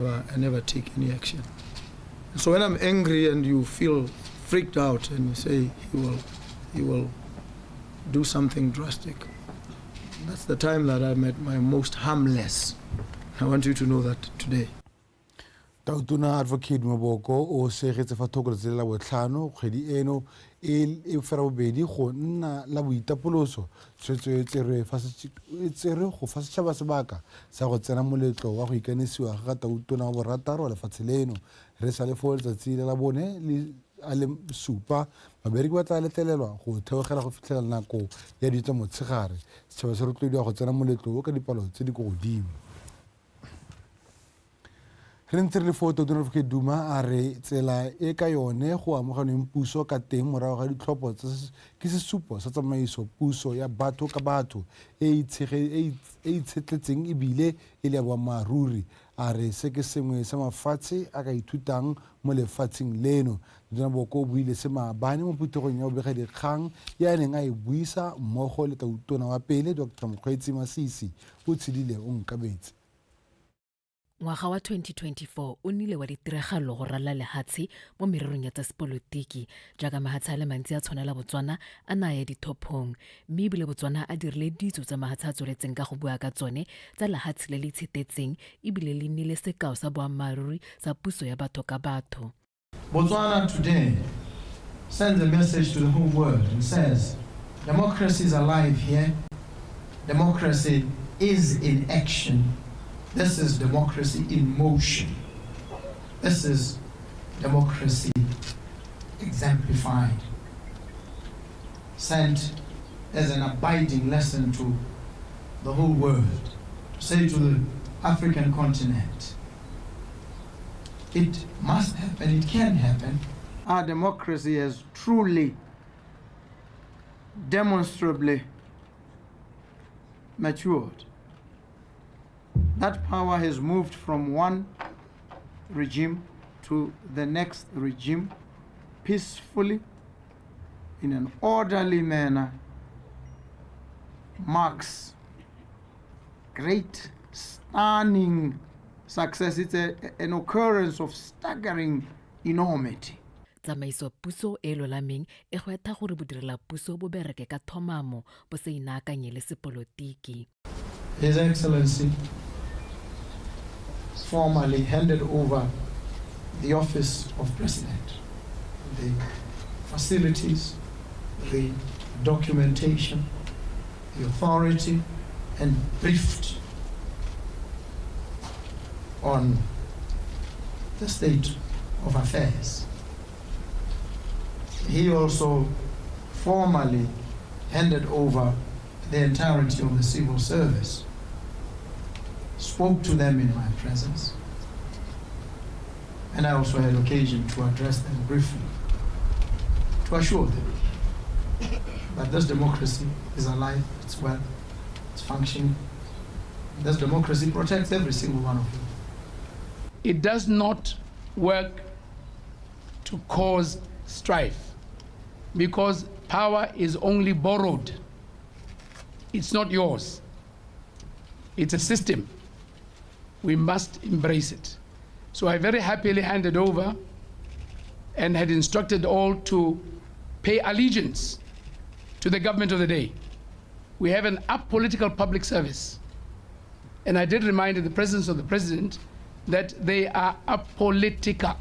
I never take any action. So when I'm angry and you feel freaked out and you say he will do something drastic, that's the time that I'm at my most harmless. I want you to know that today. Tautuna advocate Maboko o segetse fa thoko le la botlhano kgwedi eno e fera bobedi go nna la boitapoloso tswetse tsere go fa setšhaba sebaka sa go tsena moletlo wa go ikanisiwa ga tautuna wa borataro le fatshe leno re sa le fo letsatsi la bone le a le supa babereki ba tla letlelelwa go theogela go fitlhela nako ya ditsa motshegare setšhaba se rotloediwa go tsena moletlo o ka dipalo tse di go godimo. Re ntse re foto Tona Advocate Duma a re tsela e ka yone go amogelweng puso ka teng morago ga ditlhopho ke sesupo sa tsamaiso puso ya batho ka batho e itshetletseng ebile e le ya boammaaruri a re se ke sengwe sa mafatshe a ka ithutang mo lefatsheng leno. Tona Boko o buile se maabane mo phuthegong ya bobegakgang ya neng a e buisa mmogo le tautona wa pele Dr. Mokgweetsi Masisi o tshedile o nkabetse. Ngwaga wa 2024 o nnile wa ditiragalo go rala lehatshe mo mererong ya tsa sepolotiki jaaka mahatshe a le mantsi a tshwanela Botswana a naya dithophong mme ebile Botswana a dirile ditso tsa mahatshe a tsweletseng ka go bua ka tsone tsa lehatshe le le itshetetseng ebile le nnile sekao sa boammaaruri sa puso ya batho ka batho. Botswana today sends a message to the whole world and says democracy is alive here. Democracy is in action. This is democracy in motion. This is democracy exemplified, sent as an abiding lesson to the whole world, to say to the African continent, it must happen, it can happen. Our democracy has truly, demonstrably matured. That power has moved from one regime to the next regime peacefully, in an orderly manner, marks great, stunning success. It's an occurrence of staggering enormity. Tsamaiso puso e lolameng e go eta gore bodirela puso bo bereke ka thomamo bo se inaakanye le sepolotiki. His Excellency formally handed over the office of President, the facilities, the documentation, the authority, and briefed on the state of affairs. He also formally handed over the entirety of the civil service, spoke to them in my presence, and I also had occasion to address them briefly to assure them that this democracy is alive, it's well, it's functioning. This democracy protects every single one of you. It does not work to cause strife because power is only borrowed. It's not yours. It's a system. We must embrace it. So I very happily handed over and had instructed all to pay allegiance to the government of the day. We have an apolitical public service. And I did remind in the presence of the president that they are apolitical,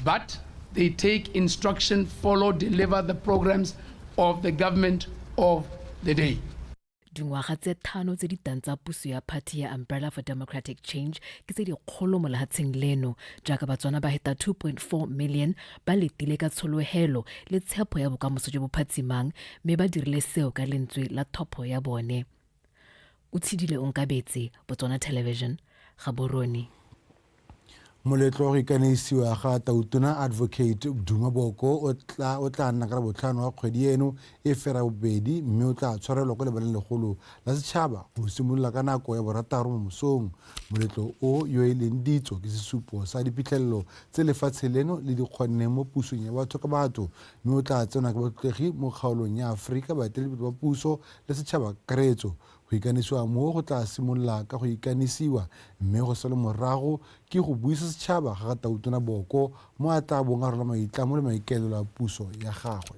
but they take instruction, follow, deliver the programs of the government of the day. Dingwaga tse thano tse di tang tsa puso ya party ya Umbrella for Democratic Change ke tse di kgolo mo lehatsheng leno jaaka Batswana ba heta 2.4 million ba letile ka tsholohelo le tshepo ya bokamoso jo bo phatsimang mme ba dirile seo ka lentswe la thopo ya bone. O tshidile o nkabetse Botswana Television Gaborone. Moletlo go ikanisiwa ga tautona Advocate Duma Boko o tla nna ka botlhano wa kgwedi eno e fera bobedi mme o tla tshwarelwa go lebaneng legolo la setšhaba go simolola ka nako ya borataro mo mosong. Moletlo o yo e leng ditso ke sesupo sa diphitlhelelo tse lefatshe leno le di kgonne mo pusong ya batho ka batho mme o tla tsena ka batlotlegi mo kgaolong ya Aforika baeteledipele ba puso le setšhaba karetso go go ikanisiwa mo go tla simolola ka go ikanisiwa mme go sele morago ke go buisa setšhaba ga Tautona Boko mo a tla bong a rola maitlamo le maikaelelo a puso ya gagwe.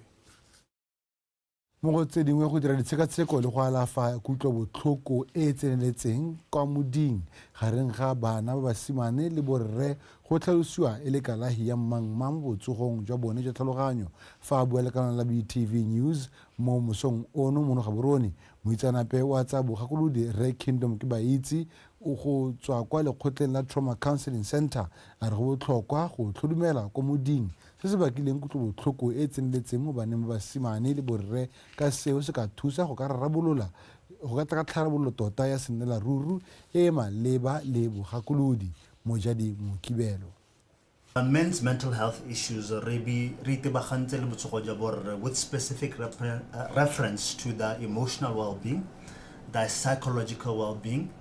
Mo go tse dingwe go dira ditshekatsheko le go alafa kutlobotlhoko e tseneletseng kwa moding gareng ga bana ba basimane le borre go tlhalosiwa e le kalahi ya mmangmang botsogong jwa bone jwa tlhaloganyo fa a bua le kanale la BTV News mo mosong ono mono ga borone moitsanape wa tsa bogakolodi Re Kingdom ke baitsi o go tswa kwa lekgotleng la Trauma Counseling Center a re go botlhokwa go tlhodumela kwa moding se se bakileng kutlobotlhoko e tseneletseng mo baneng ba basimane le borre ka seo se ka thusa go ka rarabolola go ka tlharabololo tota ya senela ruru e maleba le bogakolodi Mojadi Mokibelo. Men's mental health issues with specific reference to their emotional well-being, their psychological well-being,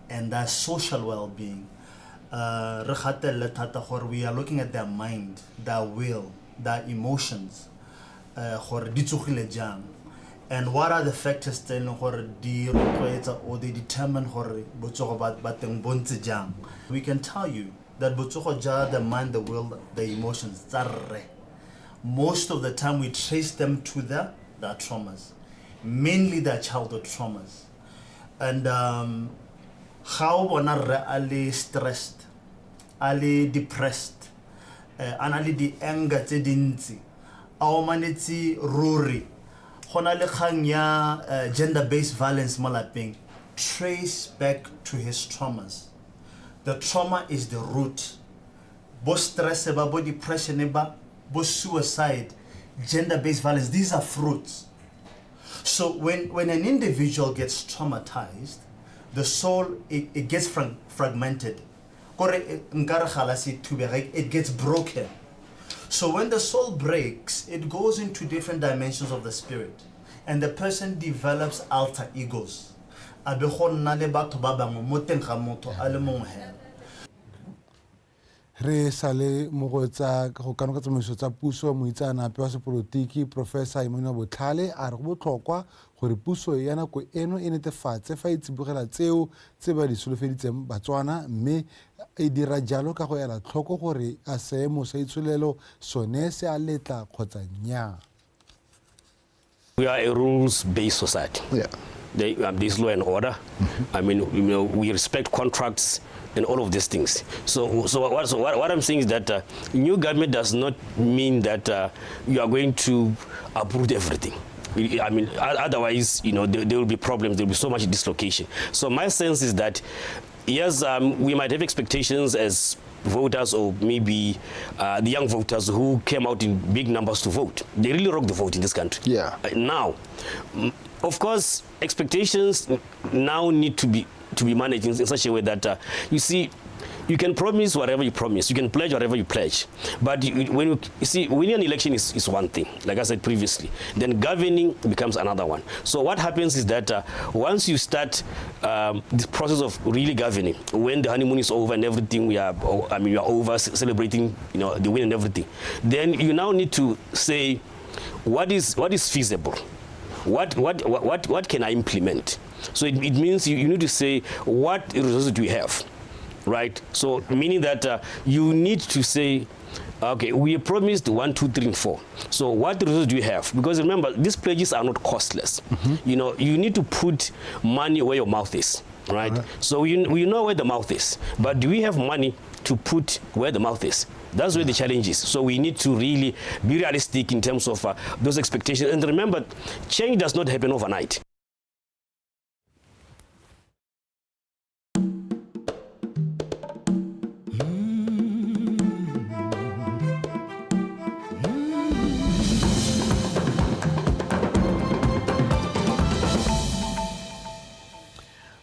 and their social well-being. We are looking at their mind, their will, their emotions, and what are the factors that they determine we can tell you that the mind, the will, the emotions, most of the time we trace them to their traumas, mainly their childhood traumas. And how are stressed, are depressed, and are the anger, ruri, gender-based violence malaping, trace back to his traumas. The trauma is the root. Both stress, both depression, both suicide, gender-based violence, these are fruits. So when an individual gets traumatized, the soul, it gets fragmented. It gets broken. So when the soul breaks, it goes into different dimensions of the spirit. And the person develops alter egos. Re sale mo go tsa go kanoka tsamaiso tsa puso moitsanape wa sepolotiki Professor Immanuel Botlhale a re go botlhokwa gore puso ya nako eno e netefatse fa e tsibogela tseo tse ba di solofeditseng Batswana mme e dira jalo ka go ela tlhoko gore a seemo sa itsholelo sone se a letla kgotsa nnyaa. We are a rules-based society. Yeah. There's law and order. I mean, we respect contracts and all of these things. So what I'm saying is that new government does not mean that you are going to uproot everything. I mean, otherwise, there will be problems. There will be so much dislocation. So my sense is that, yes, we might have expectations as voters or maybe the young voters who came out in big numbers to vote. They really rock the vote in this country. Yeah. Now, of course, expectations now need to be managed in such a way that you see, you can promise whatever you promise, you can pledge whatever you pledge, but when you see, winning an election is one thing, like I said previously, then governing becomes another one. So what happens is that once you start this process of really governing, when the honeymoon is over and everything, we are over celebrating, the win and everything, then you now need to say what is feasible, what can I implement. So it means you need to say what resources do we have. Right, so meaning that you need to say, okay, we promised 1, 2, 3, and 4. So what resources do you have? Because remember, these pledges are not costless. You need to put money where your mouth is, right? So we know where the mouth is, but do we have money to put where the mouth is? That's where the challenge is. So we need to really be realistic in terms of those expectations. And remember, change does not happen overnight.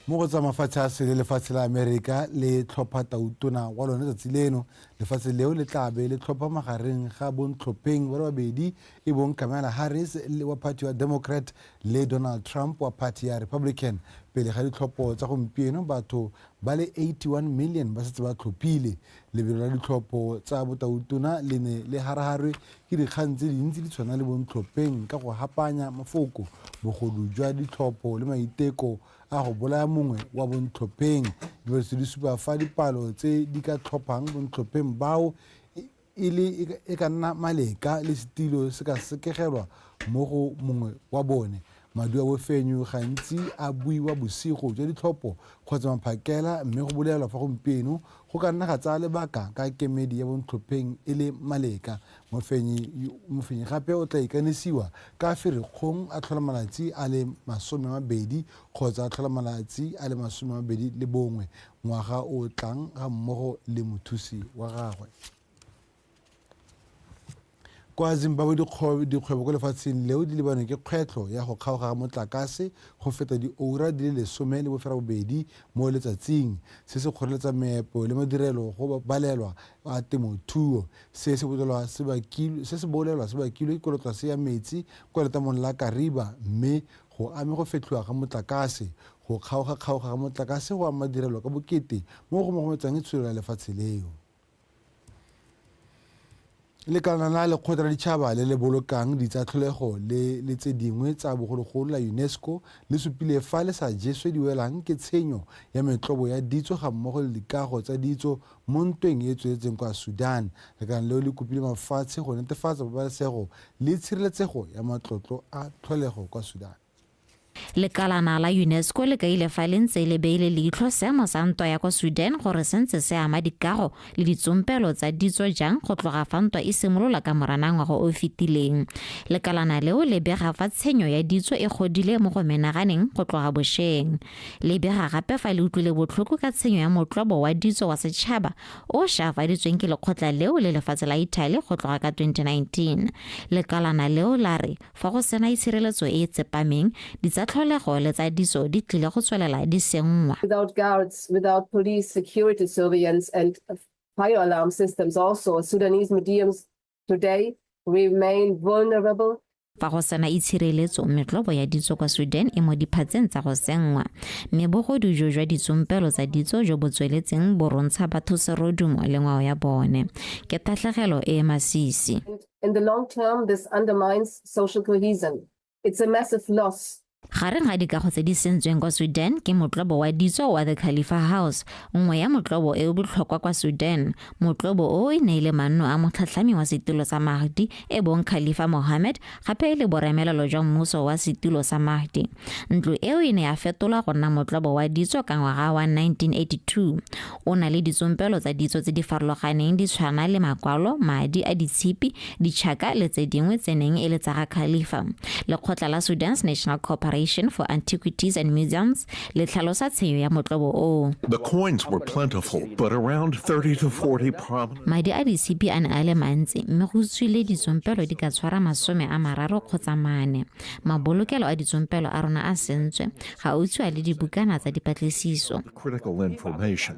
Mo go tsa mafatshe a sele lefatshe la America le tlhopha tautona wa lone tsatsi leno lefatshe leo le tlabe le tlhopha magareng ga bontlhopheng ba babedi e bong Kamala Harris wa party wa Democrat le Donald Trump wa party ya Republican pele ga ditlhopho tsa gompieno batho ba le 81 million ba setse ba tlhophile lebelo la ditlhopho tsa botautona le ne le haraharwe ke dikgang tse dintsi di tshwana le bontlhopheng ka go hapanya mafoko bogodu jwa ditlhopho le maiteko a go bolaya mongwe wa bontlhopheng dibadiso di supa fa dipalo tse di ka tlhophang bontlhopheng bao e ka nna maleka le setilo se ka sekegelwa mo go mongwe wa bone maduo a bofenyo gantsi a buiwa bosigo jwa ditlhopho kgotsa maphakela mme go bolelwa fa gompieno go ka nna ga tsaya lebaka ka kemedi ya bontlhopheng e le maleka mofenyi gape o tla ikanisiwa ka ferikgong a tlhola malatsi a le 20 kgotsa a tlhola malatsi a le 21 ngwaga o tlang ga mmogo le mothusi wa gagwe. Kwa Zimbabwe dikgwebo ko lefatsheng leo di lebaneng ke kgwetlho ya go kgaoga ga motlakase go feta diura di le 12 mo letsatsing se se kgoreletsa meepo le madirelo go balelwa a temothuo se se bolelwa se bakilwe ke kolotlase ya metsi kwa letamong la Kariba mme go ame go fetlhiwa ga motlakase go kgaoga ga motlakase go ama madirelo ka bokete mo go mogometsang itsholo ya lefatshe leo. Lekala la lekgotla la ditšhaba le le bolokang ditsatlholego le tse dingwe tsa bogologolo la UNESCO le supile fa le sa jeswe diwelang ke tshenyo ya metlobo ya ditso ga mmogo le dikago tsa ditso mo ntweng e tsweletseng kwa Sudan. Lekala leo le kopile mafatshe go netefatsa pabalesego le tshireletsego ya matlotlo a tlholego kwa Sudan. Lekalana la UNESCO le kaile fa le ntse le beile leitlho seemo sa ntwa ya kwa Sudan gore sentse se ama dikago le ditsompelo tsa ditso jang go tloga fa ntwa e simolola ka morana ngwaga o fetileng. Lekalana leo le bega fa tshenyo ya ditso e godile mo go menaganeng go tloga bošeng. Le bega gape fa le utlwile botlhoko ka tshenyo ya motlobo wa ditso wa setšhaba o šafaditsweng ke lekgotla leo le lefatshe la Italy go tloga ka 2019. Lekalana leo la re fa go sena itshireletso e tsepameng tlholego le tsa ditso di tlile go tswelela di senngwa. Without guards, without police security surveillance and fire alarm systems also, Sudanese mediums today remain vulnerable. Fa go sena itshireletso metlobo ya ditso kwa Sudan e mo diphatseng tsa go senngwa mme bogodu jo jwa ditsompelo tsa ditso jo bo tsweletseng bo rontsha batho serodumo le ngwao ya bone ke tatlhegelo e masisi. In the long term, this undermines social cohesion. It's a massive loss. Gareng ga dikago tse di sentsweng kwa Sudan ke motlobo wa ditso wa the Khalifa House nngwe ya motlobo e botlhokwa kwa Sudan motlobo o e neile manno a motlhatlhami wa setilo sa Mahdi e bong Khalifa Mohammed gape le boremelelo jwa mmuso wa setilo sa Mahdi. Ntlo eo e ne ya fetola go nna motlobo wa ditso ka ngwaga wa 1982 o na le ditsompelo tsa ditso tse di farologaneng di tshwana le makwalo madi a ditshipi ditšhaka le tse dingwe tse neng e le tsa ga Khalifa. Lekgotla la Sudan's National Corporation for Antiquities and Museums le tlhalosa tshenyo ya motlobo o. The coins were plentiful, but around 30 to 40 prominent. Madi a ditshipi a ne a le mantsi mme go tswile ditsompelo di ka tshwara 30 kgotsa 4. Mabolokelo a ditsompelo a rona a sentswe ga utswa le dibukana tsa dipatlisiso. Critical information.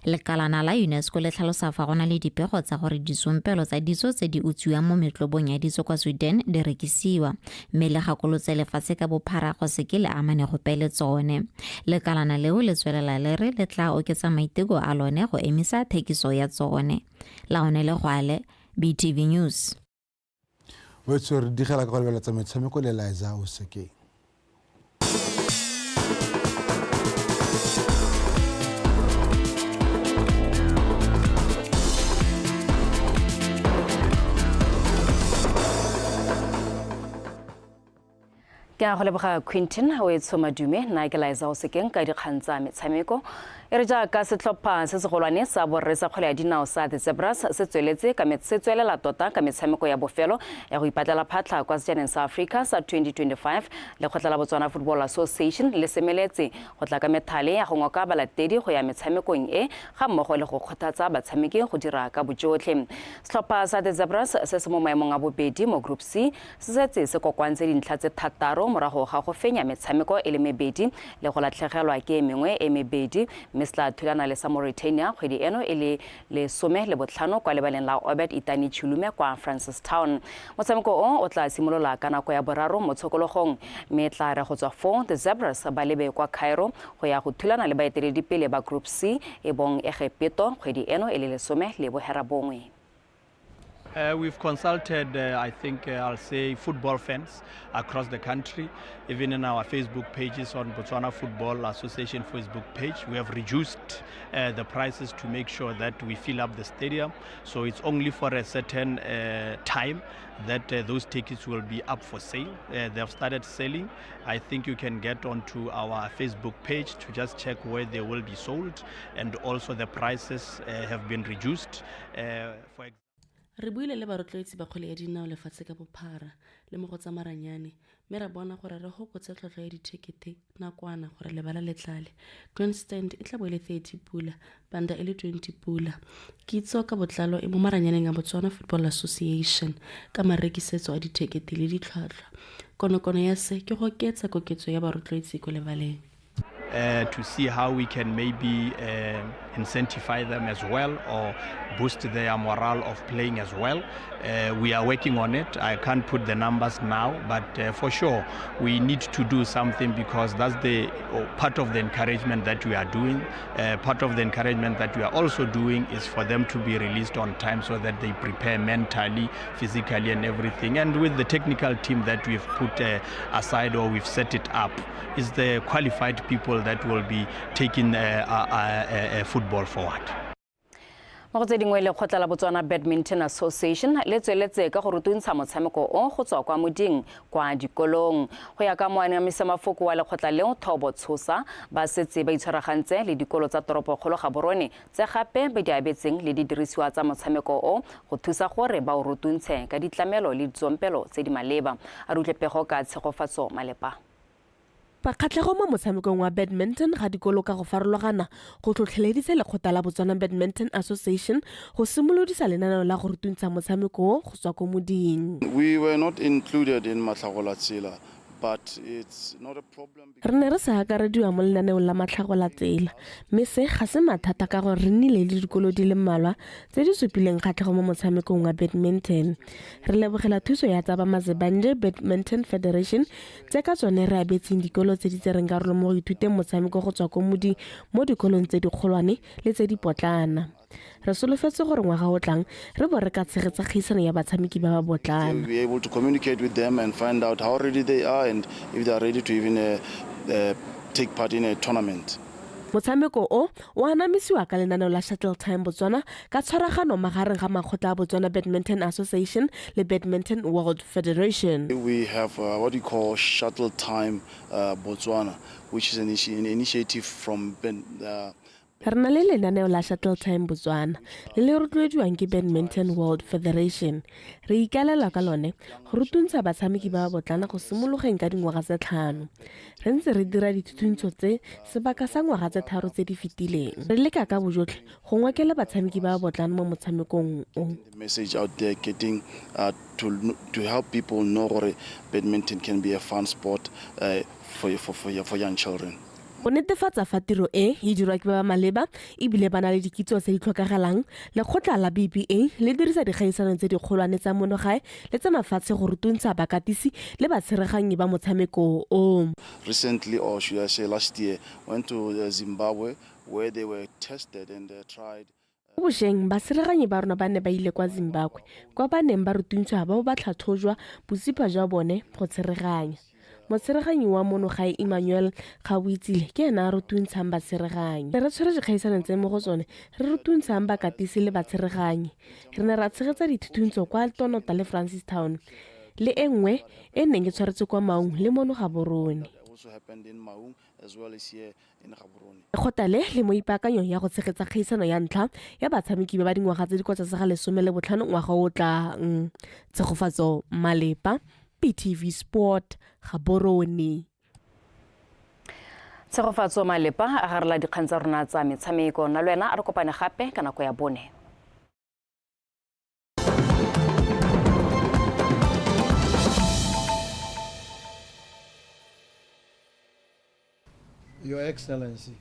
Lekalana la UNESCO le tlhalosa fa gona le dipego tsa gore ditsompelo tsa ditso tse di utsiwang mo metlobong ya ditso kwa Sudan di rekisiwa mme le gakolotse lefatshe ka bophara go se ke le amane go pele tsone. Lekalana leo le tswelela le re le tla oketsa maiteko a lone go emisa thekiso ya tsone. Laone le gwale BTV News. Wetsore digela ka go lebeletsa metshameko le Liza o sekeng. Ke a go leboga Quentin o etso madume na ke Liza o sekeng ka dikgang tsa metshameko e re jaaka setlhopha se segolwane sa borre sa kgwele ya dinao sa The Zebras se tswelela tota ka metshameko ya bofelo ya go ipatlela phatlha kwa sejaneng sa Africa sa 2025 lekgotla la Botswana Football Association le semeletse go tla ka methale ya go ngoka balatedi go ya metshamekong e ga mmogo le go kgothatsa batshameki go dira ka bojotlhe. Setlhopha sa The Zebras se se mo maemong a bobedi mo Group C se setse se kokwantse dintlha tse thataro morago ga go fenya metshameko e le mebedi le go latlhegelwa ke mengwe e mebedi Misla thulana le sa Mauritania kgwedi eno e le 15 kwa lebaleng la Obed Itani Chulume kwa Francistown. Motshameko o tla simolola ka nako ya boraro mo tshokologong mme tla re go tswa fo The Zebras ba lebe kwa Cairo go ya go thulana le baeteledipele ba Group C e bong Egepto kgwedi eno e le 10 le boherabongwe. We've consulted, I think, I'll say, football fans across the country. Even in our Facebook pages on Botswana Football Association Facebook page, we have reduced the prices to make sure that we fill up the stadium. So it's only for a certain time that those tickets will be up for sale. They've started selling. I think you can get onto our Facebook page to just check where they will be sold, and also the prices have been reduced. Re buile le barotloetsi ba kgwele ya dinao lefatshe ka bophara le mo go tsa maranyane mme ra bona gore re gopotse tlhotlhwa ya ditekete nakwana gore lebala le tlale. Grandstand e tla bo le 30 pula, banda e le 20 pula. Kitso ka botlalo e mo maranyaneng a Botswana Football Association ka marekisetso a ditekete le ditlhwatlhwa. Konokono ya se ke go ketsa koketso ya barotloetsi ko lebaleng. To see how we can maybe incentivize them as well, or boost their morale of playing as well. We are working on it. I can't put the numbers now, but for sure we need to do something, because that's the part of the encouragement that we are doing. Part of the encouragement that we are also doing is for them to be released on time, so that they prepare mentally, physically and everything. And with the technical team that we've put aside, or we've set it up, is the qualified people that will be taking football forward. Mo tse dingwe le khotla la Botswana Badminton Association le tsweletse ka go rutuntsha motshameko o go tswa kwa moding kwa dikolong. Go ya ka moane ya mesemafoko wa le khotla leo Thobo Tshosa ba setse ba itshwaragantse le dikolo tsa toropo kgolo ga Borone tse gape ba di abetseng le didirisiwa tsa motshameko o go thusa gore ba o rutuntshe ka ditlamelo le ditsompelo tse di maleba. A rutlepego ka tshegofatso malepa. Pakgatlego mo motshamekong wa badminton ga dikolo ka go farologana go tlhotlheleditse lekgotla la Botswana Badminton Association go simolodisa lenaneo la go rutuntsha motshameko go tswa ko moding. We were not included in Matlhagolatsela, but it's not a problem. Re ne re sa akarediwa mo lenaneo la Matlhagolatsela, mme se ga se mathata ka gore re nnile le dikolo di le mmalwa tse di supileng kgatlhego mo motshamekong wa badminton. Re lebogela thuso ya tsa Mazebanje Badminton Federation tse ka tsone re abetseng dikolo tse di tsereng karolo mo go ithuteng motshameko go tswa ko modi mo dikolong tse di kgolwane le tse di potlana. Re solofetse gore ngwaga o tlang re bo re ka tshegetsa kgaisano ya batshameki ba ba botlana. Be able to communicate with them and find out how ready they are and if they are ready to even take part in a tournament. Motshameko o anamisiwa ka lenaneo la Shuttle Time Botswana ka tshwaragano magareng ga makgotla a Botswana Badminton Association le Badminton World Federation. We have what we call Shuttle Time Botswana, which is an initiative from re na le lenaneo la Shuttle Time Botswana le le rotloediwang ke Badminton World Federation. Re ikalela ka lone go rutuntsha batshameki ba botlana go simologeng ka dingwaga tse 5. Re ntse re dira dithuthuntso tse sebaka sa ngwaga tse 3 tse di fetileng. Re leka ka bojotlhe go ngwakela batshameki ba botlana mo motshamekong o. Message out there getting to help people know that badminton can be a fun sport for young children. Go netefatsa fa tiro e dirwa ke ba maleba e bile bana le dikitso tse di tlhokagalang le khotla la BBA le dirisa dikgaisano tse di kgolwane tsa monogae le tsa mafatshe go rutuntsha bakatisi le batsereganyi ba motshameko o. Recently, or should I say last year, went to Zimbabwe where they were tested and tried. Bosheng batsereganyi ba rona ba ne ba ile kwa Zimbabwe kwa ba neng ba rutuntsha ba ba tlhatlhojwa bosipa jwa bone go tsereganya. Motsereganyi wa monogae Emmanuel Khabuitsile ke ena a rutuntshang batsereganyi. Re tshwere dikgaisano tse mo go tsone re rutuntshang bakatisi le batsereganyi. Re ne ra tshegetsa dithutuntso kwa Tonota le Francistown le engwe e neng e tshwaretse kwa Maung le mono ga Borone. Gotale le mo ipaakanyong ya go tshegetsa kgaisano ya ntlha ya batshameki ba dingwaga tse di kwa tlase ga 15 ngwaga o tlang. Tshegofatso malepa PTV Sport Gaborone. Tshegofatso malepa a garela dikgang tsa rona tsa metshameko na lwena a re kopane gape ka nako ya bone. Your Excellency,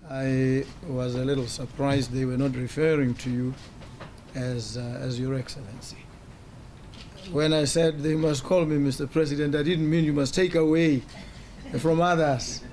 I was a little surprised they were not referring to you as Your Excellency. When I said they must call me Mr. President, I didn't mean you must take away from others.